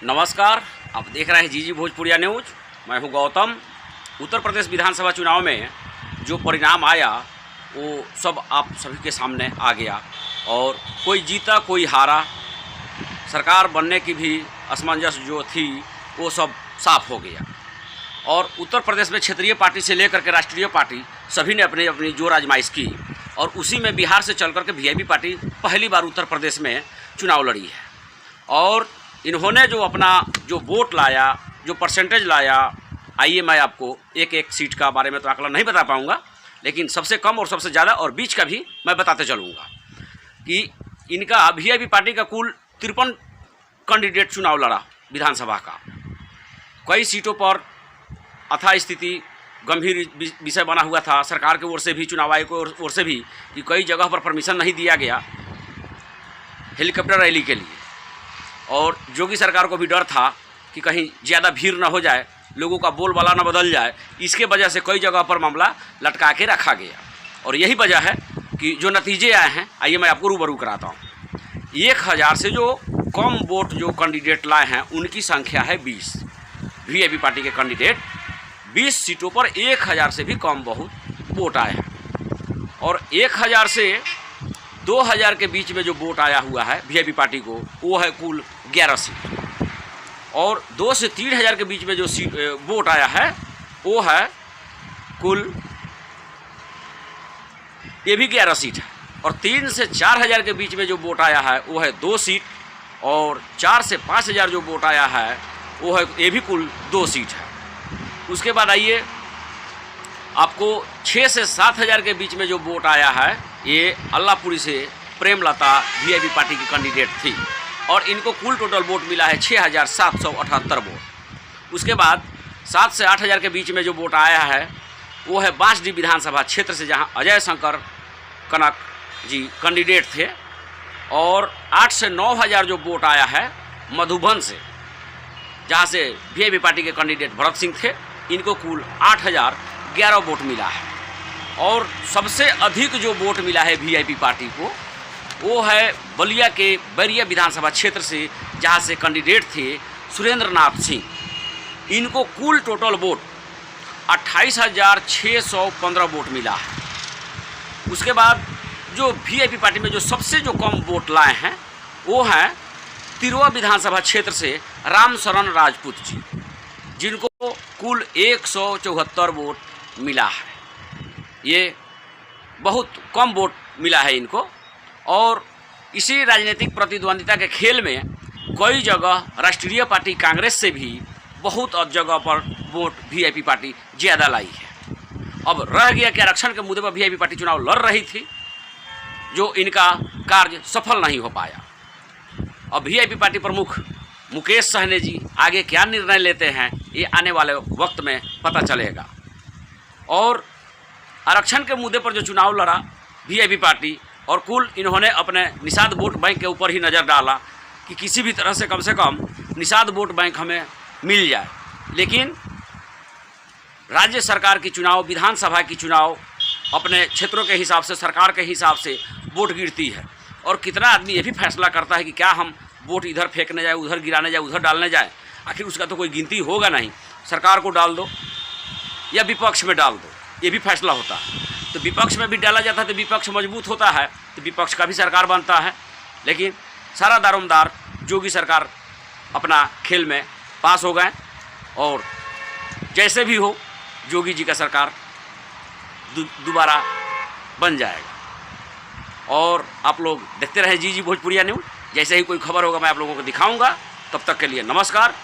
नमस्कार, आप देख रहे हैं जी भोजपुरिया न्यूज। मैं हूं गौतम। उत्तर प्रदेश विधानसभा चुनाव में जो परिणाम आया वो सब आप सभी के सामने आ गया और कोई जीता कोई हारा। सरकार बनने की भी असमंजस जो थी वो सब साफ हो गया और उत्तर प्रदेश में क्षेत्रीय पार्टी से लेकर के राष्ट्रीय पार्टी सभी ने अपनी अपनी जोर आजमाइश की और उसी में बिहार से चल करके वीआईपी पार्टी पहली बार उत्तर प्रदेश में चुनाव लड़ी है। और इन्होंने जो अपना जो वोट लाया, जो परसेंटेज लाया, आइए मैं आपको एक एक सीट का बारे में तो आंकड़ा नहीं बता पाऊंगा, लेकिन सबसे कम और सबसे ज़्यादा और बीच का भी मैं बताते चलूँगा कि इनका वीआईपी पार्टी का कुल 53 कैंडिडेट चुनाव लड़ा विधानसभा का। कई सीटों पर अथा स्थिति गंभीर विषय बना हुआ था। सरकार की ओर से भी, चुनाव आयोग की ओर से भी, कि कई जगह पर परमिशन नहीं दिया गया हेलीकॉप्टर रैली के लिए और योगी सरकार को भी डर था कि कहीं ज़्यादा भीड़ न हो जाए, लोगों का बोलबाला न बदल जाए। इसके वजह से कई जगह पर मामला लटका के रखा गया और यही वजह है कि जो नतीजे आए हैं, आइए मैं आपको रूबरू कराता हूँ। 1000 से जो कम वोट जो कैंडिडेट लाए हैं उनकी संख्या है 20। वीआईपी पार्टी के कैंडिडेट 20 सीटों पर 1000 से भी कम बहुत वोट आए हैं और 1000 से 2000 के बीच में जो वोट आया हुआ है वीआईपी पार्टी को वो है कुल 11 सीट और 2 से 3000 के बीच में जो सीट वोट आया है वो है कुल, ये भी 11 सीट है और 3 से 4000 के बीच में जो वोट आया है वो है 2 सीट और 4 से 5000 जो वोट आया है वो है, ये भी कुल 2 सीट है। उसके बाद आइए आपको 6 से 7000 के बीच में जो वोट आया है ये अल्लाहपुरी से प्रेमलता वीआईपी पार्टी की कैंडिडेट थी और इनको कुल टोटल वोट मिला है 6778 वोट। उसके बाद 7 से 8000 के बीच में जो वोट आया है वो है बांसडीह विधानसभा क्षेत्र से, जहां अजय शंकर कनक जी कैंडिडेट थे और 8 से 9000 जो वोट आया है मधुबन से, जहां से वीआईपी पार्टी के कैंडिडेट भरत सिंह थे। इनको कुल 8011 वोट मिला है और सबसे अधिक जो वोट मिला है वीआईपी पार्टी को वो है बलिया के बैरिया विधानसभा क्षेत्र से, जहां से कैंडिडेट थे सुरेंद्र नाथ सिंह। इनको कुल टोटल वोट 28615 वोट मिला है। उसके बाद जो वीआईपी पार्टी में जो सबसे जो कम वोट लाए हैं वो हैं तिरवा विधानसभा क्षेत्र से राम शरण राजपूत जी, जिनको कुल 174 वोट मिला है। ये बहुत कम वोट मिला है इनको और इसी राजनीतिक प्रतिद्वंदिता के खेल में कई जगह राष्ट्रीय पार्टी कांग्रेस से भी बहुत जगह पर वोट वीआईपी पार्टी ज़्यादा लाई है। अब रह गया कि आरक्षण के मुद्दे पर वीआईपी पार्टी चुनाव लड़ रही थी, जो इनका कार्य सफल नहीं हो पाया। अब वीआईपी पार्टी प्रमुख मुकेश सहनी जी आगे क्या निर्णय लेते हैं ये आने वाले वक्त में पता चलेगा। और आरक्षण के मुद्दे पर जो चुनाव लड़ा वीआईपी पार्टी और कुल इन्होंने अपने निषाद वोट बैंक के ऊपर ही नज़र डाला कि किसी भी तरह से कम निषाद वोट बैंक हमें मिल जाए। लेकिन राज्य सरकार की चुनाव, विधानसभा की चुनाव अपने क्षेत्रों के हिसाब से, सरकार के हिसाब से वोट गिरती है और कितना आदमी ये भी फैसला करता है कि क्या हम वोट इधर फेंकने जाए, उधर गिराने जाए, उधर डालने जाए। आखिर उसका तो कोई गिनती होगा नहीं। सरकार को डाल दो या विपक्ष में डाल दो, ये भी फैसला होता है। तो विपक्ष में भी डाला जाता है तो विपक्ष मजबूत होता है, तो विपक्ष का भी सरकार बनता है। लेकिन सारा दारोमदार योगी सरकार अपना खेल में पास हो गए और जैसे भी हो योगी जी का सरकार दोबारा बन जाएगा। और आप लोग देखते रहें जी भोजपुरिया न्यूज़। जैसे ही कोई खबर होगा मैं आप लोगों को दिखाऊंगा। तब तक के लिए नमस्कार।